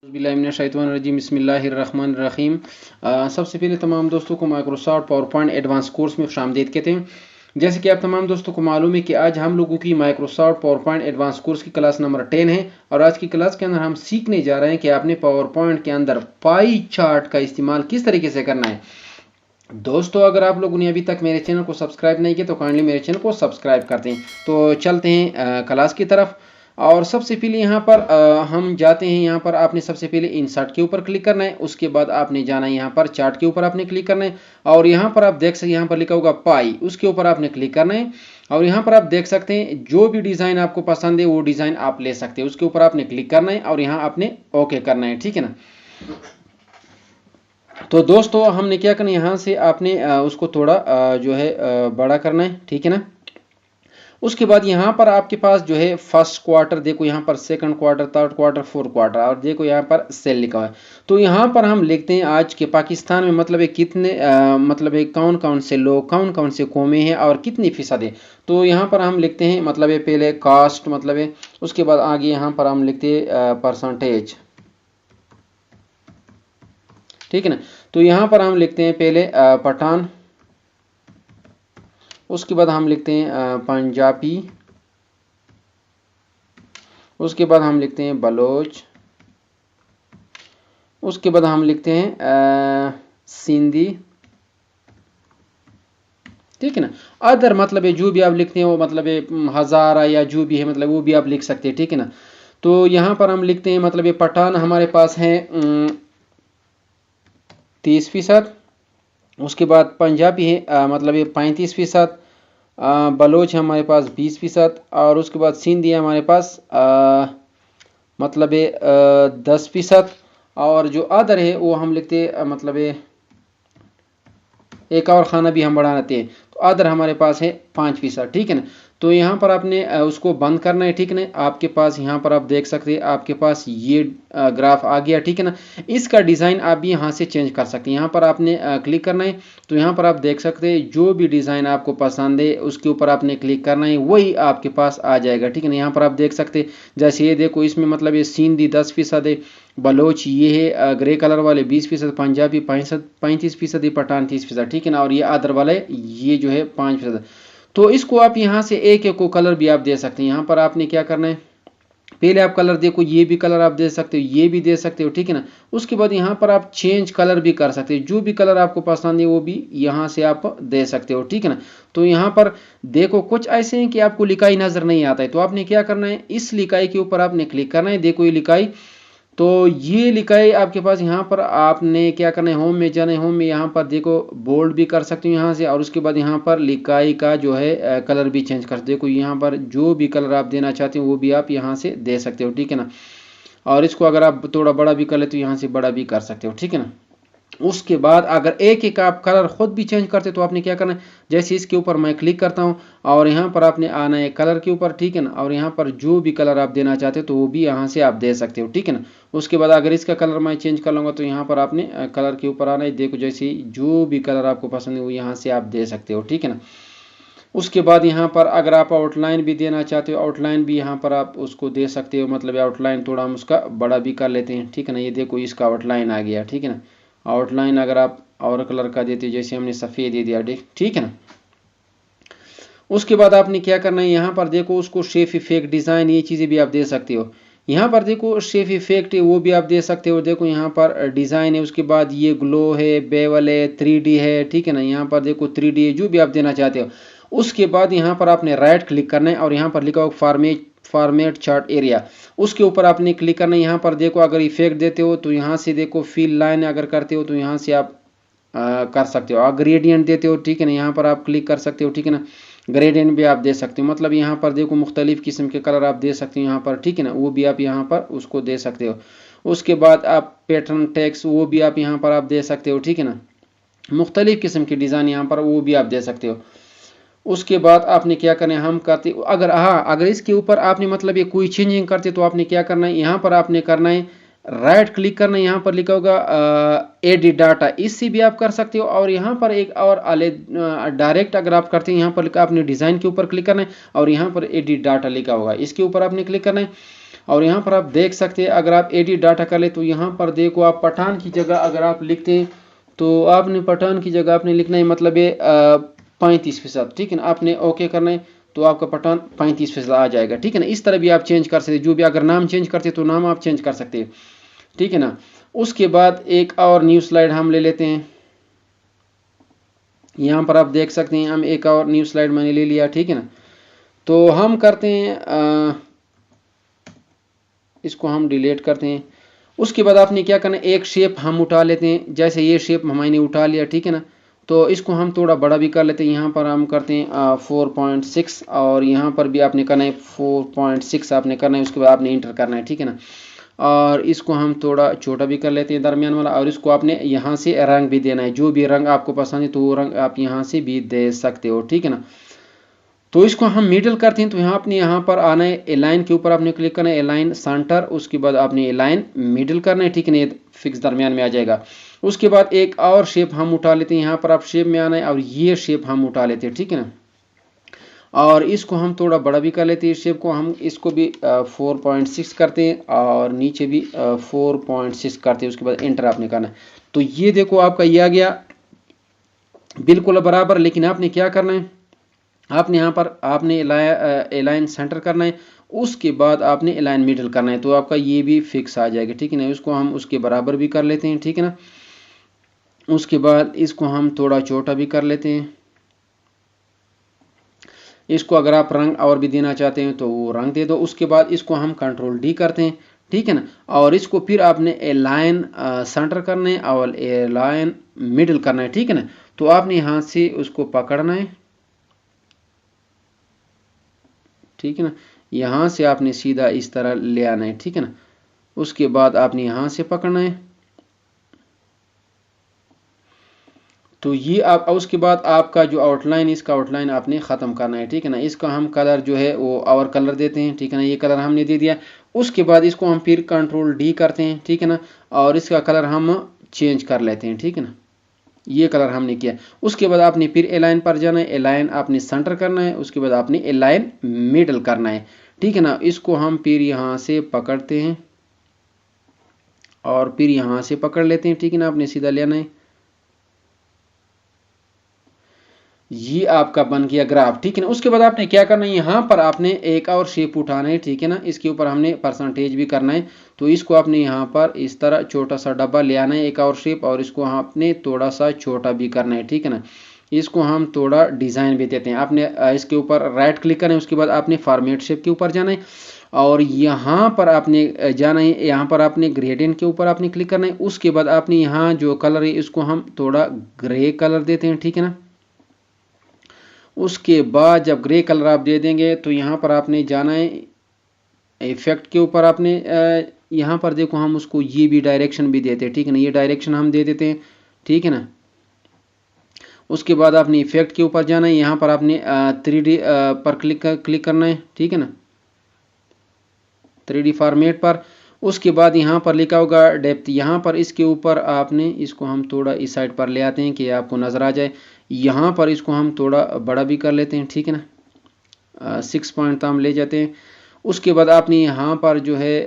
बिस्मिल्लाहिर्रहमानिर्रहीम बिस्मिल्लाहिर्रहमानिर्रहीम। सबसे पहले तमाम दोस्तों को Microsoft power point advance course में खुशामदीद कहते हैं। जैसे कि आप तमाम दोस्तों को मालूम है कि आज हम लोगों की Microsoft power point advance course की क्लास नंबर 10 है और आज की क्लास के अंदर हम सीखने जा रहे हैं कि आपने पावर पॉइंट के अंदर पाई चार्ट का इस्तेमाल किस तरीके से करना है। दोस्तों, अगर आप लोगों ने अभी तक मेरे चैनल को सब्सक्राइब नहीं किया तो काइंडली मेरे चैनल को सब्सक्राइब कर दें। तो चलते हैं क्लास की तरफ। और सबसे पहले यहाँ पर हम जाते हैं। यहाँ पर आपने सबसे पहले इंसर्ट के ऊपर क्लिक करना है, उसके बाद आपने जाना है यहाँ पर चार्ट के ऊपर आपने क्लिक करना है और यहाँ पर आप देख सकते हैं यहाँ पर लिखा होगा पाई, उसके ऊपर आपने क्लिक करना है और यहाँ पर आप देख सकते हैं जो भी डिज़ाइन आपको पसंद है वो डिज़ाइन आप ले सकते हैं। उसके ऊपर आपने क्लिक करना है और यहाँ आपने ओके करना है, ठीक है ना। तो दोस्तों हमने क्या करना है, यहाँ से आपने उसको थोड़ा जो है बड़ा करना है, ठीक है ना। उसके बाद यहाँ पर आपके पास जो है फर्स्ट क्वार्टर, देखो यहाँ पर second quarter, third quarter, fourth quarter और देखो यहाँ पर सेल लिखा हुआ है। तो यहाँ पर हम लिखते हैं आज के पाकिस्तान में मतलब है कितने मतलब है कौन कौन से लोग, कौन कौन से कौमें हैं और कितनी फीसद है। तो यहाँ पर हम लिखते हैं मतलब है पहले कास्ट मतलब है, उसके बाद आगे यहाँ पर हम लिखते हैं परसेंटेज, ठीक है ना। तो यहाँ पर हम लिखते हैं पहले पठान, उसके बाद हम लिखते हैं पंजाबी, उसके बाद हम लिखते हैं बलोच, उसके बाद हम लिखते हैं सिंधी, ठीक है ना। अदर मतलब है जो भी आप लिखते हैं वो मतलब है हज़ारा या जो भी है मतलब वो भी आप लिख सकते हैं, ठीक है ना। तो यहाँ पर हम लिखते हैं मतलब ये पठान हमारे पास है 30%, उसके बाद पंजाबी है मतलब ये 35%, बलोच है हमारे पास 20% और उसके बाद सिंधी है हमारे पास मतलब है 10%। और जो अदर है वो हम लिखते मतलब है एक और खाना भी हम बढ़ा लेते हैं, तो अदर हमारे पास है 5%, ठीक है ना। तो यहाँ पर आपने उसको बंद करना है, ठीक है ना। आपके पास यहाँ पर आप देख सकते हैं आपके पास ये ग्राफ आ गया, ठीक है ना। इसका डिज़ाइन आप भी यहाँ से चेंज कर सकते हैं। यहाँ पर आपने क्लिक करना है तो यहाँ पर आप देख सकते हैं जो भी डिज़ाइन आपको पसंद है उसके ऊपर आपने क्लिक करना है, वही आपके पास आ जाएगा, ठीक है ना। यहाँ पर आप देख सकते हैं जैसे ये देखो इसमें मतलब ये सिंधी 10% है, बलोच ये है ग्रे कलर वाले 20%, पंजाबी 35%, पठान 30%, ठीक है ना। और ये अदर वाले ये जो है 5%। तो इसको आप यहाँ से एक एक को कलर भी आप दे सकते हैं। यहाँ पर आपने क्या करना है, पहले आप कलर देखो, ये भी कलर आप दे सकते हो, ये भी दे सकते हो, ठीक है ना। उसके बाद यहाँ पर आप चेंज कलर भी कर सकते हो, जो भी कलर आपको पसंद है वो भी यहाँ से आप दे सकते हो, ठीक है ना। तो यहाँ पर देखो कुछ ऐसे हैं कि आपको लिखाई नजर नहीं आता है, तो आपने क्या करना है, इस लिखाई के ऊपर आपने क्लिक करना है। देखो ये लिखाई, तो ये लिखाई आपके पास यहाँ पर आपने क्या करना है, होम में जाना है। होम में यहाँ पर देखो बोल्ड भी कर सकते हो यहाँ से, और उसके बाद यहाँ पर लिखाई का जो है कलर भी चेंज कर, देखो यहाँ पर जो भी कलर आप देना चाहते हो वो भी आप यहाँ से दे सकते हो, ठीक है ना। और इसको अगर आप थोड़ा बड़ा भी कर लेते हो यहाँ से बड़ा भी कर सकते हो, ठीक है ना। उसके बाद अगर एक एक आप कलर खुद भी चेंज करते तो आपने क्या करना है, जैसे इसके ऊपर मैं क्लिक करता हूं और यहाँ पर आपने आना है कलर के ऊपर, ठीक है ना। और यहाँ पर जो भी कलर आप देना चाहते हो तो वो भी यहाँ से आप दे सकते हो, ठीक है ना। उसके बाद अगर इसका कलर मैं चेंज कर लूँगा तो यहाँ पर आपने कलर के ऊपर आना है, देखो जैसे जो भी कलर आपको पसंद है वो यहाँ से आप दे सकते हो, ठीक है ना। उसके बाद यहाँ पर अगर आप आउटलाइन भी देना चाहते हो, आउटलाइन भी यहाँ पर आप उसको दे सकते हो, मतलब आउटलाइन थोड़ा हम उसका बड़ा भी कर लेते हैं, ठीक है ना। ये देखो इसका आउटलाइन आ गया, ठीक है ना। आउटलाइन अगर आप और कलर का देते हो, जैसे हमने सफ़ेद दे दिया, ठीक है ना। उसके बाद आपने क्या करना है, यहाँ पर देखो उसको शेप इफेक्ट, डिज़ाइन, ये चीज़ें भी आप दे सकते हो। यहाँ पर देखो शेप इफेक्ट है वो भी आप दे सकते हो, देखो यहाँ पर डिज़ाइन है, उसके बाद ये ग्लो है, बेवल है, 3D है, ठीक है ना। यहाँ पर देखो 3D है, जो भी आप देना चाहते हो। उसके बाद यहाँ पर आपने राइट क्लिक करना है और यहाँ पर लिखा होगा फॉर्मेट चार्ट एरिया, उसके ऊपर आपने क्लिक करना है। यहाँ पर देखो अगर इफेक्ट देते हो तो यहाँ से देखो फिल लाइन अगर करते हो तो यहाँ से आप कर सकते हो। और ग्रेडियंट देते हो, ठीक है ना, यहाँ पर आप क्लिक कर सकते हो, ठीक है ना। ग्रेडियंट भी आप दे सकते हो, मतलब यहाँ पर देखो मुख्तलिफ किस्म के कलर आप दे सकते हो यहाँ पर, ठीक है ना, वो भी आप यहाँ पर उसको दे सकते हो। उसके बाद आप पैटर्न टेक्स्ट वो भी आप यहाँ पर आप दे सकते हो, ठीक है ना। मुख्तलिफ किस्म की डिज़ाइन यहाँ पर वो भी आप दे सकते हो। उसके बाद आपने क्या करना है, हम करते अगर अगर इसके ऊपर आपने मतलब ये कोई चेंजिंग करते तो आपने क्या करना है, यहाँ पर आपने करना है राइट क्लिक करना है, यहाँ पर लिखा होगा एडिट डाटा, इससे भी आप कर सकते हो। और यहाँ पर एक और डायरेक्ट अगर आप करते हैं, यहाँ पर आपने डिज़ाइन के ऊपर क्लिक करना है और यहाँ पर एडिट डाटा लिखा होगा, इसके ऊपर आपने क्लिक करना है। और यहाँ पर आप देख सकते हैं अगर आप एडिट डाटा कर ले तो यहाँ पर देखो आप पठान की जगह अगर आप लिखते हैं तो आपने पठान की जगह आपने लिखना है मतलब ये 35%, ठीक है ना। आपने ओके करना है तो आपका पठान 35% आ जाएगा, ठीक है ना। इस तरह भी आप चेंज कर सकते, जो भी अगर नाम चेंज करते तो नाम आप चेंज कर सकते हैं, ठीक है ना। उसके बाद एक और न्यू स्लाइड हम ले लेते हैं। यहाँ पर आप देख सकते हैं हम एक और न्यू स्लाइड मैंने ले लिया, ठीक है ना। तो हम करते हैं इसको हम डिलीट करते हैं। उसके बाद आपने क्या करना है, एक शेप हम उठा लेते हैं, जैसे ये शेप हमने उठा लिया, ठीक है ना। तो इसको हम थोड़ा बड़ा भी कर लेते हैं। यहाँ पर हम करते हैं 4.6 और यहाँ पर भी आपने करना है 4.6 आपने करना है। उसके बाद आपने इंटर करना है, ठीक है ना। और इसको हम थोड़ा छोटा भी कर लेते हैं दरमियान वाला, और इसको आपने यहाँ से रंग भी देना है। जो भी रंग आपको पसंद है तो वो रंग आप यहाँ से भी दे सकते हो, ठीक है ना। तो इसको हम मिडल करते हैं तो यहाँ आपने यहाँ पर आना है, एलाइन के ऊपर आपने क्लिक करना है, एलाइन सेंटर, उसके बाद आपने एलाइन मिडल करना है, ठीक है ना। ये फिक्स दरमियान में आ जाएगा। उसके बाद एक और शेप हम उठा लेते हैं। यहाँ पर आप शेप में आना है और ये शेप हम उठा लेते हैं, ठीक है ना। और इसको हम थोड़ा बड़ा भी कर लेते हैं। शेप को हम इसको भी 4.6 करते हैं और नीचे भी 4.6 करते हैं। उसके बाद एंटर आपने करना है। तो ये देखो आपका ये आ गया बिल्कुल बराबर। लेकिन आपने क्या करना है, आपने यहाँ पर आपने एलाइन सेंटर करना है, उसके बाद आपने एलाइन मिडल करना है, तो आपका ये भी फिक्स आ जाएगा, ठीक है ना। उसको हम उसके बराबर भी कर लेते हैं, ठीक है ना। उसके बाद इसको हम थोड़ा छोटा भी कर लेते हैं। इसको अगर आप रंग और भी देना चाहते हैं तो वो रंग दे दो। उसके बाद इसको हम कंट्रोल डी करते हैं, ठीक है ना। और इसको फिर आपने एलाइन सेंटर करना है और एलाइन मिडल करना है, ठीक है ना। तो आपने यहाँ से उसको पकड़ना है, ठीक है ना। यहाँ से आपने सीधा इस तरह ले आना है, ठीक है ना। उसके बाद आपने यहाँ से पकड़ना है। तो ये आप उसके बाद आपका जो आउटलाइन, इसका आउटलाइन आपने ख़त्म करना है, ठीक है ना। इसका हम कलर जो है वो और कलर देते हैं, ठीक है ना। ये कलर हमने दे दिया। उसके बाद इसको हम फिर कंट्रोल डी करते हैं, ठीक है ना। और इसका कलर हम चेंज कर लेते हैं, ठीक है ना। ये कलर हमने किया। उसके बाद आपने फिर एलाइन पर जाना है, एलाइन आपने सेंटर करना है, उसके बाद आपने एलाइन मिडल करना है, ठीक है ना। इसको हम फिर यहाँ से पकड़ते हैं और फिर यहाँ से पकड़ लेते हैं, ठीक है ना। आपने सीधा लेना है। ये आपका बन गया ग्राफ, ठीक है ना। उसके बाद आपने क्या करना है, यहाँ पर आपने एक और शेप उठाना है, ठीक है ना। इसके ऊपर हमने परसेंटेज भी करना है। तो इसको आपने यहाँ पर इस तरह छोटा सा डब्बा ले आना है, एक और शेप, और इसको आपने थोड़ा सा छोटा भी करना है, ठीक है ना। इसको हम थोड़ा डिज़ाइन भी देते हैं। आपने इसके ऊपर राइट क्लिक करना है, उसके बाद आपने फॉर्मेट शेप के ऊपर जाना है और यहाँ पर आपने जाना है, यहाँ पर आपने ग्रेडियंट के ऊपर आपने क्लिक करना है। उसके बाद आपने यहाँ जो कलर है इसको हम थोड़ा ग्रे कलर देते हैं, ठीक है ना। उसके बाद जब ग्रे कलर आप दे देंगे तो यहाँ पर आपने जाना है इफेक्ट के ऊपर। आपने यहाँ पर देखो हम उसको ये भी डायरेक्शन भी देते हैं, ठीक है ना। ये डायरेक्शन हम दे देते हैं, ठीक है ना। उसके बाद आपने इफेक्ट के ऊपर जाना है, यहाँ पर आपने 3D पर क्लिक करना है, ठीक है ना, 3D फॉर्मेट पर। उसके बाद यहाँ पर लिखा होगा डेप्थ, यहाँ पर इसके ऊपर आपने इसको हम थोड़ा इस साइड पर ले आते हैं कि आपको नज़र आ जाए। यहाँ पर इसको हम थोड़ा बड़ा भी कर लेते हैं, ठीक है ना। 6 पॉइंट तक हम ले जाते हैं। उसके बाद आपने यहाँ पर जो है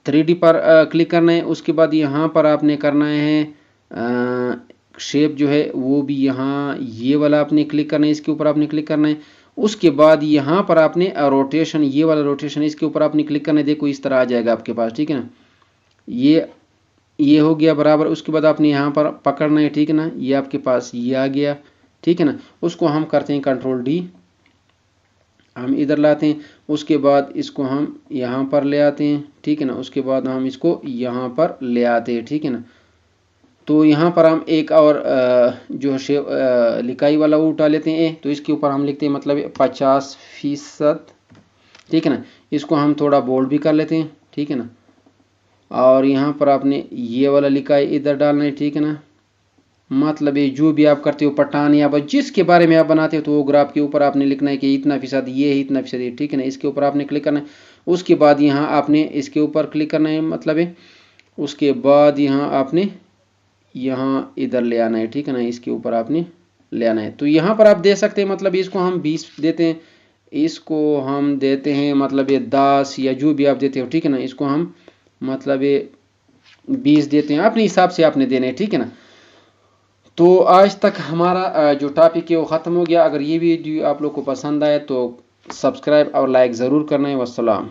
3D पर क्लिक करना है। उसके बाद यहाँ पर आपने करना है शेप जो है वो भी यहाँ ये वाला आपने क्लिक करना है, इसके ऊपर आपने क्लिक करना है। उसके बाद यहाँ पर आपने रोटेशन, ये वाला रोटेशन, इसके ऊपर आपने क्लिक करना है। देखो इस तरह आ जाएगा आपके पास, ठीक है ना। ये हो गया बराबर। उसके बाद आपने यहाँ पर पकड़ना है, ठीक है ना। ये आपके पास ये आ गया, ठीक है ना। उसको हम करते हैं कंट्रोल डी, हम इधर लाते हैं। उसके बाद इसको हम यहाँ पर ले आते हैं, ठीक है ना। उसके बाद हम इसको यहाँ पर ले आते हैं, ठीक है ना। तो यहाँ पर हम एक और जो शेप लिखाई वाला वो उठा लेते हैं। तो इसके ऊपर हम लिखते हैं मतलब 50%, ठीक है ना। इसको हम थोड़ा बोल्ड भी कर लेते हैं, ठीक है ना। और यहाँ पर आपने ये वाला लिखाई इधर डालना है, ठीक है ना। मतलब ये जो भी आप करते हो पठान या जिसके बारे में आप बनाते हो तो वो ग्राफ के ऊपर आपने लिखना है कि इतना फीसद ये है, इतना फीसद ये, ठीक है ना। इसके ऊपर आपने क्लिक करना है। उसके बाद यहाँ आपने इसके ऊपर क्लिक करना है, मतलब है। उसके बाद यहाँ आपने यहाँ इधर ले आना है, ठीक है ना। इसके ऊपर आपने लेना है। तो यहाँ पर आप दे सकते हैं, मतलब इसको हम 20 देते हैं, इसको हम देते हैं मतलब ये 10 या जो भी आप देते हो, ठीक है ना। इसको हम मतलब ये 20 देते हैं, अपने हिसाब से आपने देना है, ठीक है ना। तो आज तक हमारा जो टॉपिक है वो ख़त्म हो गया। अगर ये वीडियो आप लोग को पसंद आए तो सब्सक्राइब और लाइक ज़रूर करना है। वस्सलाम।